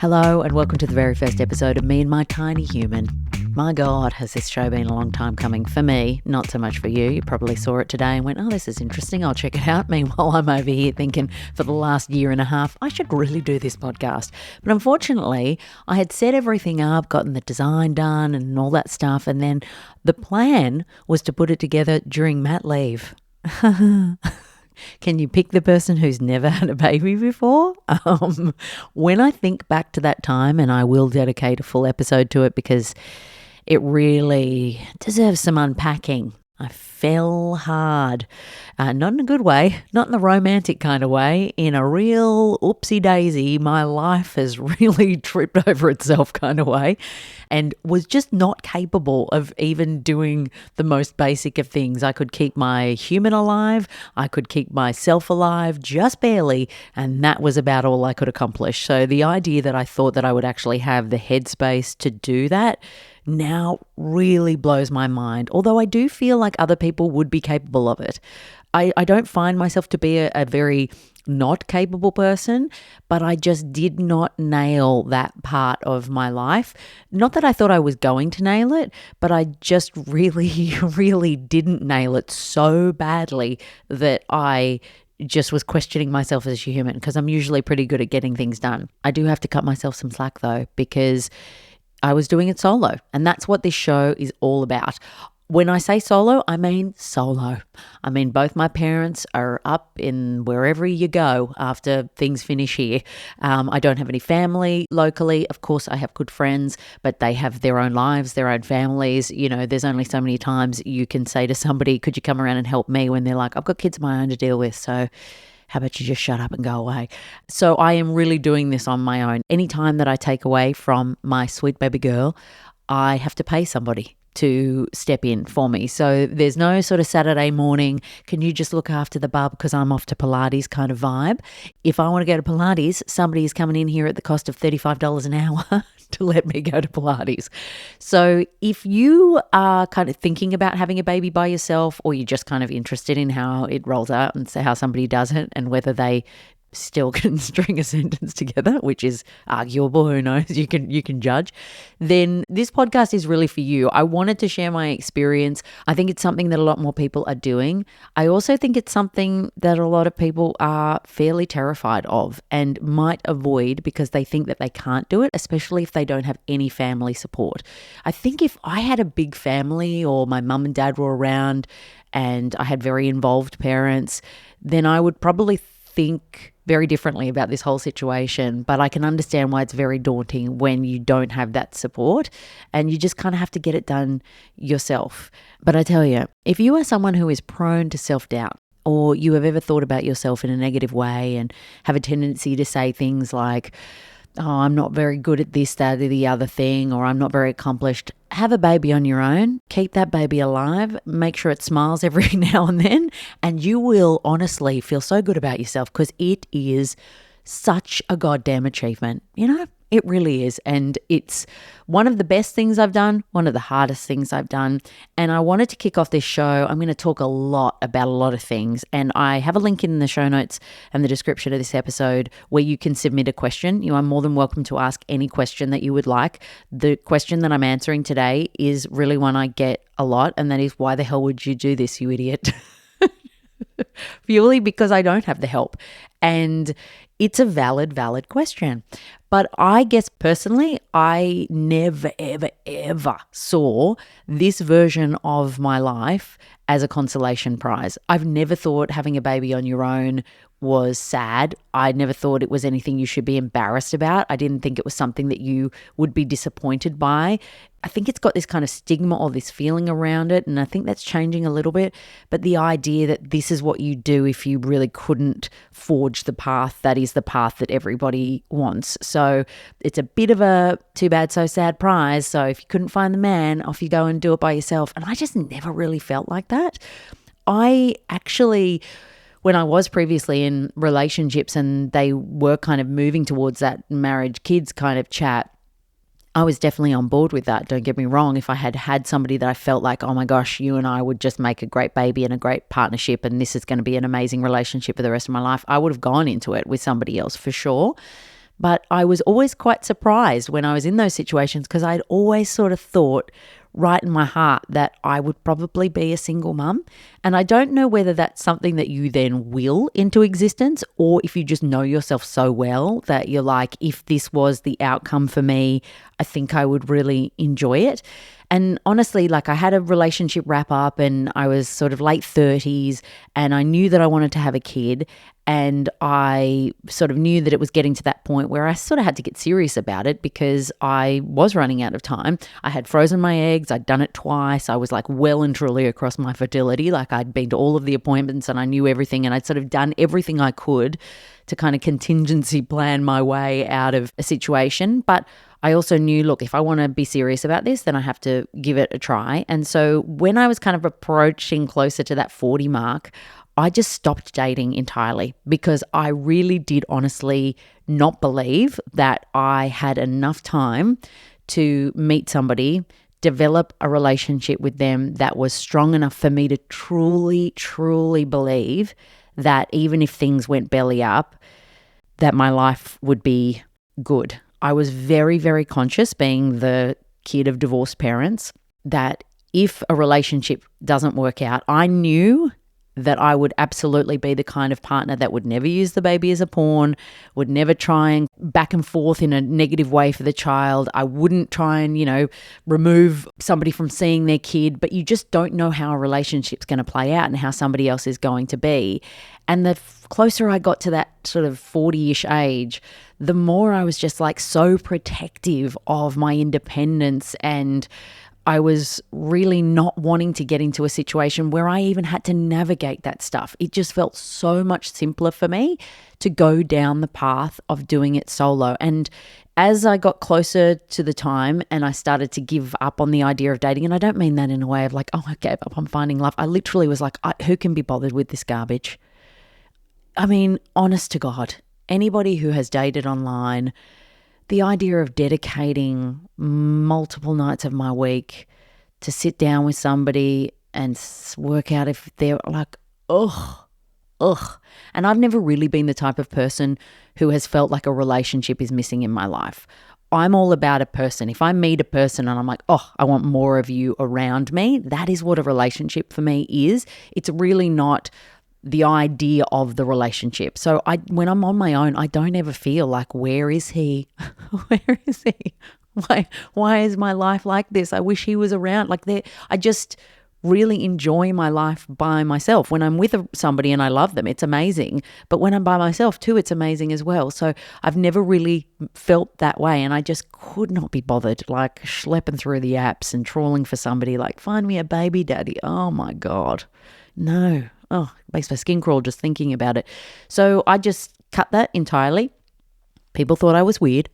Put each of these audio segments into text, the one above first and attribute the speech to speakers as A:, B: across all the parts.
A: Hello and welcome to the very first episode of Me and My Tiny Human. My God, has this show been a long time coming for me, not so much for you. You probably saw it today and went, oh, this is interesting, I'll check it out. Meanwhile, I'm over here thinking for the last year and a half, I should really do this podcast. But unfortunately, I had set everything up, gotten the design done and all that stuff, and then the plan was to put it together during mat leave. Can you pick the person who's never had a baby before? When I think back to that time, and I will dedicate a full episode to it because it really deserves some unpacking. I fell hard, not in a good way, not in the romantic kind of way, in a real oopsie daisy, my life has really tripped over itself kind of way, and was just not capable of even doing the most basic of things. I could keep my human alive, I could keep myself alive, just barely, and that was about all I could accomplish. So the idea that I thought that I would actually have the headspace to do that now really blows my mind, although I do feel like other people would be capable of it. I don't find myself to be a very not capable person, but I just did not nail that part of my life. Not that I thought I was going to nail it, but I just really, really didn't nail it so badly that I just was questioning myself as a human, because I'm usually pretty good at getting things done. I do have to cut myself some slack though, because I was doing it solo, and that's what this show is all about. When I say solo, I mean solo. I mean, both my parents are up in wherever you go after things finish here. I don't have any family locally. Of course, I have good friends, but they have their own lives, their own families. You know, there's only so many times you can say to somebody, could you come around and help me, when they're like, I've got kids of my own to deal with, so how about you just shut up and go away? So I am really doing this on my own. Any time that I take away from my sweet baby girl, I have to pay somebody to step in for me. So there's no sort of Saturday morning, can you just look after the bub because I'm off to Pilates kind of vibe. If I want to go to Pilates, somebody is coming in here at the cost of $35 an hour to let me go to Pilates. So if you are kind of thinking about having a baby by yourself, or you're just kind of interested in how it rolls out and how somebody does it and whether they still can string a sentence together, which is arguable, who knows, you can judge, then this podcast is really for you. I wanted to share my experience. I think it's something that a lot more people are doing. I also think it's something that a lot of people are fairly terrified of and might avoid because they think that they can't do it, especially if they don't have any family support. I think if I had a big family, or my mum and dad were around and I had very involved parents, then I would probably think very differently about this whole situation. But I can understand why it's very daunting when you don't have that support and you just kind of have to get it done yourself. But I tell you, if you are someone who is prone to self-doubt, or you have ever thought about yourself in a negative way and have a tendency to say things like, oh, I'm not very good at this, that, or the other thing, or I'm not very accomplished, have a baby on your own. Keep that baby alive. Make sure it smiles every now and then, and you will honestly feel so good about yourself, because it is such a goddamn achievement. You know, it really is. And it's one of the best things I've done, one of the hardest things I've done. And I wanted to kick off this show. I'm going to talk a lot about a lot of things. And I have a link in the show notes and the description of this episode where you can submit a question. You are more than welcome to ask any question that you would like. The question that I'm answering today is really one I get a lot. And that is, why the hell would you do this, you idiot? Purely because I don't have the help. And it's a valid question. But I guess personally, I never, ever, ever saw this version of my life as a consolation prize. I've never thought having a baby on your own was sad. I never thought it was anything you should be embarrassed about. I didn't think it was something that you would be disappointed by. I think it's got this kind of stigma or this feeling around it, and I think that's changing a little bit. But the idea that this is what you do if you really couldn't forge the path that is the path that everybody wants. So it's a bit of a too bad, so sad prize. So if you couldn't find the man, off you go and do it by yourself. And I just never really felt like that. I actually, when I was previously in relationships and they were kind of moving towards that marriage, kids kind of chat, I was definitely on board with that. Don't get me wrong. If I had had somebody that I felt like, oh my gosh, you and I would just make a great baby and a great partnership and this is going to be an amazing relationship for the rest of my life, I would have gone into it with somebody else for sure. But I was always quite surprised when I was in those situations because I'd always sort of thought right in my heart that I would probably be a single mum. And I don't know whether that's something that you then will into existence or if you just know yourself so well that you're like, if this was the outcome for me, I think I would really enjoy it. And honestly, like I had a relationship wrap up and I was sort of late 30s and I knew that I wanted to have a kid. And I sort of knew that it was getting to that point where I sort of had to get serious about it because I was running out of time. I had frozen my eggs. I'd done it twice. I was like well and truly across my fertility. Like I'd been to all of the appointments and I knew everything and I'd sort of done everything I could to kind of contingency plan my way out of a situation. But I also knew, look, if I want to be serious about this, then I have to give it a try. And so when I was kind of approaching closer to that 40 mark, I just stopped dating entirely because I really did honestly not believe that I had enough time to meet somebody, develop a relationship with them that was strong enough for me to truly, truly believe that even if things went belly up, that my life would be good. I was very, very conscious, being the kid of divorced parents, that if a relationship doesn't work out, I knew that I would absolutely be the kind of partner that would never use the baby as a pawn, would never try and back and forth in a negative way for the child. I wouldn't try and, remove somebody from seeing their kid, but you just don't know how a relationship's going to play out and how somebody else is going to be. And the closer I got to that sort of 40-ish age, the more I was just like so protective of my independence, and I was really not wanting to get into a situation where I even had to navigate that stuff. It just felt so much simpler for me to go down the path of doing it solo. And as I got closer to the time and I started to give up on the idea of dating, and I don't mean that in a way of like, oh, I gave up on finding love. I literally was like, who can be bothered with this garbage? I mean, honest to God, anybody who has dated online, the idea of dedicating multiple nights of my week to sit down with somebody and work out if they're like, ugh. And I've never really been the type of person who has felt like a relationship is missing in my life. I'm all about a person. If I meet a person and I'm like, oh, I want more of you around me, that is what a relationship for me is. It's really not the idea of the relationship. So when I'm on my own, I don't ever feel like, where is he? Where is he? Why is my life like this? I wish he was around. I just really enjoy my life by myself. When I'm with somebody and I love them, it's amazing. But when I'm by myself too, it's amazing as well. So I've never really felt that way. And I just could not be bothered, like schlepping through the apps and trawling for somebody like, find me a baby daddy. Oh my God. No. Oh, it makes my skin crawl just thinking about it. So I just cut that entirely. People thought I was weird.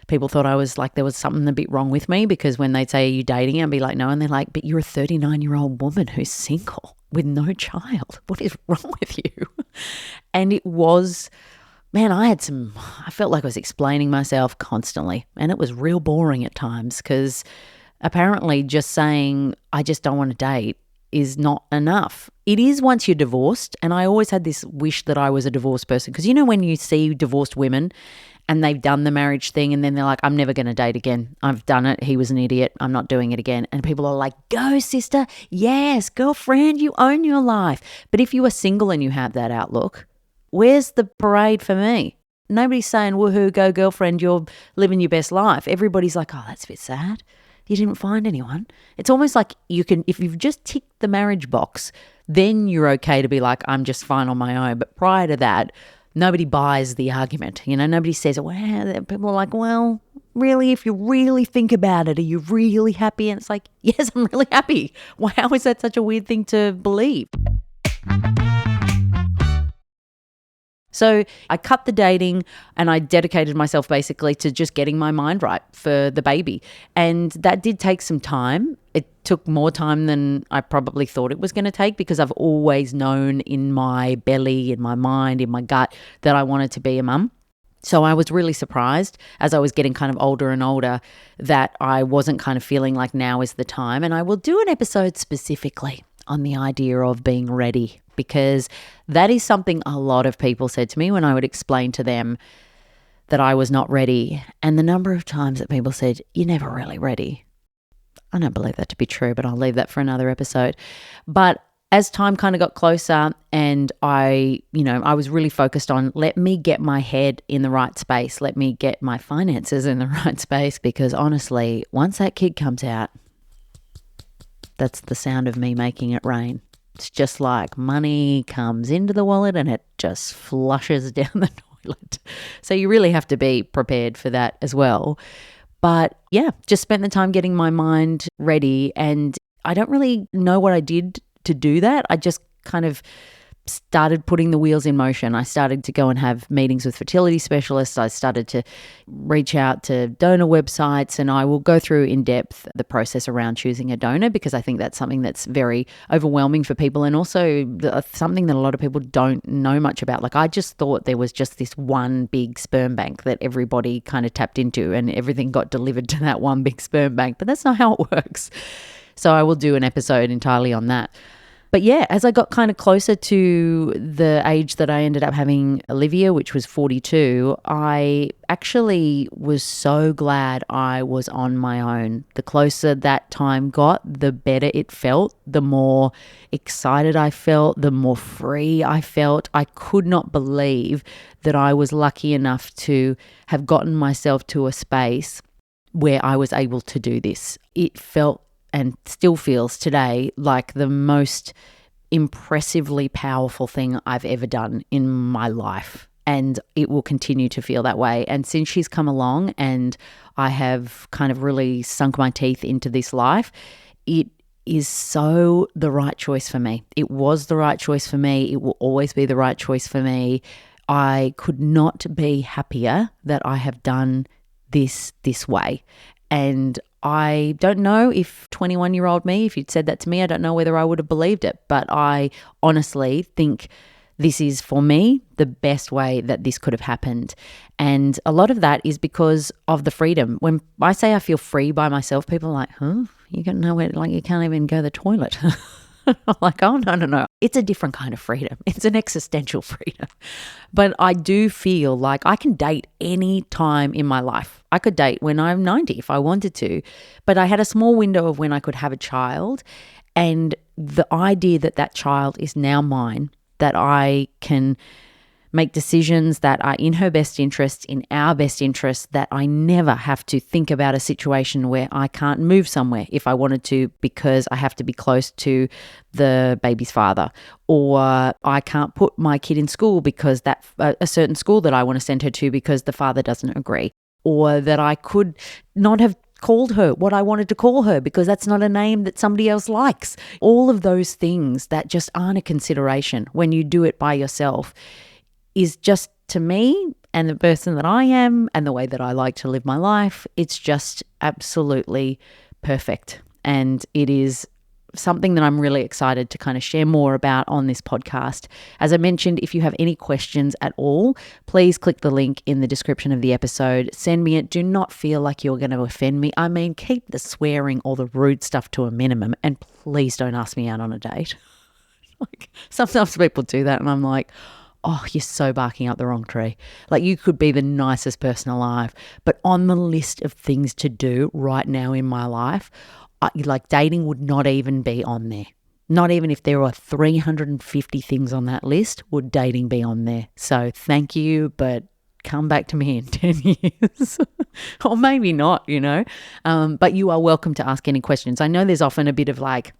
A: People thought I was like, there was something a bit wrong with me, because when they'd say, are you dating? I'd be like, no. And they're like, but you're a 39-year-old woman who's single with no child. What is wrong with you? And it was, man, I felt like I was explaining myself constantly, and it was real boring at times, because apparently just saying, I just don't want to date is not enough. It is once you're divorced, and I always had this wish that I was a divorced person, because when you see divorced women and they've done the marriage thing and then they're like, I'm never going to date again. I've done it. He was an idiot. I'm not doing it again. And people are like, go sister. Yes, girlfriend, you own your life. But if you are single and you have that outlook, where's the parade for me? Nobody's saying, woohoo, go girlfriend, you're living your best life. Everybody's like, oh, that's a bit sad. You didn't find anyone. It's almost like if you've just ticked the marriage box, then you're okay to be like, I'm just fine on my own. But prior to that, nobody buys the argument. Nobody says, well, people are like, well, really, if you really think about it, are you really happy? And it's like, yes, I'm really happy. How is that such a weird thing to believe? So I cut the dating and I dedicated myself basically to just getting my mind right for the baby. And that did take some time. It took more time than I probably thought it was going to take, because I've always known in my belly, in my mind, in my gut that I wanted to be a mum. So I was really surprised as I was getting kind of older and older that I wasn't kind of feeling like now is the time. And I will do an episode specifically on the idea of being ready, because that is something a lot of people said to me when I would explain to them that I was not ready. And the number of times that people said, "You're never really ready." I don't believe that to be true, but I'll leave that for another episode. But as time kind of got closer and I was really focused on, let me get my head in the right space. Let me get my finances in the right space, because honestly, once that kid comes out, that's the sound of me making it rain. It's just like money comes into the wallet and it just flushes down the toilet. So you really have to be prepared for that as well. But yeah, just spent the time getting my mind ready, and I don't really know what I did to do that. I just kind of started putting the wheels in motion. I started to go and have meetings with fertility specialists. I started to reach out to donor websites, and I will go through in depth the process around choosing a donor, because I think that's something that's very overwhelming for people, and also something that a lot of people don't know much about. Like, I just thought there was just this one big sperm bank that everybody kind of tapped into and everything got delivered to that one big sperm bank, but that's not how it works. So I will do an episode entirely on that. But yeah, as I got kind of closer to the age that I ended up having Olivia, which was 42, I actually was so glad I was on my own. The closer that time got, the better it felt, the more excited I felt, the more free I felt. I could not believe that I was lucky enough to have gotten myself to a space where I was able to do this. It felt, and still feels today, like the most impressively powerful thing I've ever done in my life. And it will continue to feel that way. And since she's come along and I have kind of really sunk my teeth into this life, it is so the right choice for me. It was the right choice for me. It will always be the right choice for me. I could not be happier that I have done this way. And I don't know if 21-year-old me, if you'd said that to me, I don't know whether I would have believed it. But I honestly think this is, for me, the best way that this could have happened. And a lot of that is because of the freedom. When I say I feel free by myself, people are like, huh? You got nowhere, like you can't even go to the toilet. I'm like, oh, no. It's a different kind of freedom. It's an existential freedom. But I do feel like I can date any time in my life. I could date when I'm 90 if I wanted to. But I had a small window of when I could have a child. And the idea that that child is now mine, that I can make decisions that are in her best interest, in our best interest, that I never have to think about a situation where I can't move somewhere if I wanted to because I have to be close to the baby's father, or I can't put my kid in school because that a certain school that I want to send her to because the father doesn't agree, or that I could not have called her what I wanted to call her because that's not a name that somebody else likes. All of those things that just aren't a consideration when you do it by yourself is just, to me and the person that I am and the way that I like to live my life, it's just absolutely perfect. And it is something that I'm really excited to kind of share more about on this podcast. As I mentioned, if you have any questions at all, please click the link in the description of the episode. Send me it. Do not feel like you're going to offend me. I mean, keep the swearing or the rude stuff to a minimum, and please don't ask me out on a date. Like, sometimes people do that and I'm like, oh, you're so barking up the wrong tree. Like, you could be the nicest person alive, but on the list of things to do right now in my life, like dating would not even be on there. Not even if there were 350 things on that list, would dating be on there. So thank you, but come back to me in 10 years. Or maybe not, but you are welcome to ask any questions. I know there's often a bit of like,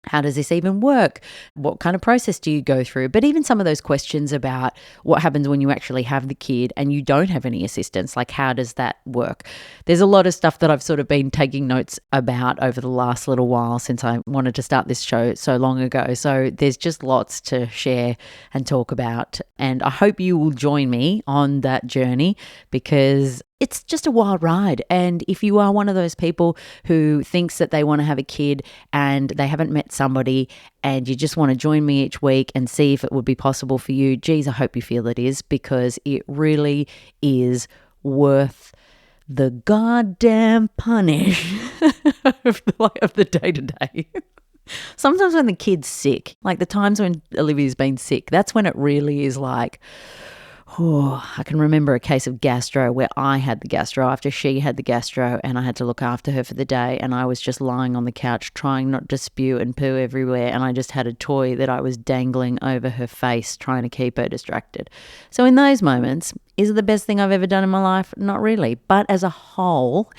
A: how does this even work? What kind of process do you go through? But even some of those questions about what happens when you actually have the kid and you don't have any assistance, like how does that work? There's a lot of stuff that I've sort of been taking notes about over the last little while since I wanted to start this show so long ago. So there's just lots to share and talk about. And I hope you will join me on that journey because it's just a wild ride. And if you are one of those people who thinks that they want to have a kid and they haven't met somebody and you just want to join me each week and see if it would be possible for you, geez, I hope you feel it is, because it really is worth the goddamn punish of the day-to-day. Sometimes when the kid's sick, like the times when Olivia's been sick, that's when it really is like, Oh, I can remember a case of gastro where I had the gastro after she had the gastro, and I had to look after her for the day, and I was just lying on the couch trying not to spew and poo everywhere, and I just had a toy that I was dangling over her face trying to keep her distracted. So in those moments, is it the best thing I've ever done in my life? Not really. But as a whole,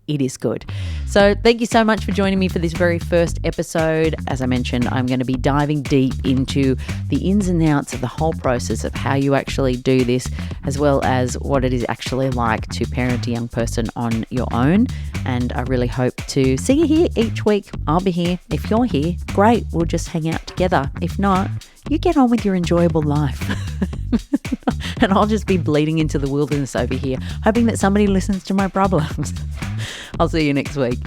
A: it is good. So thank you so much for joining me for this very first episode. As I mentioned, I'm going to be diving deep into the ins and outs of the whole process of how you actually do this, as well as what it is actually like to parent a young person on your own. And I really hope to see you here each week. I'll be here. If you're here, great. We'll just hang out together. If not, you get on with your enjoyable life. And I'll just be bleeding into the wilderness over here, hoping that somebody listens to my problems. I'll see you next week.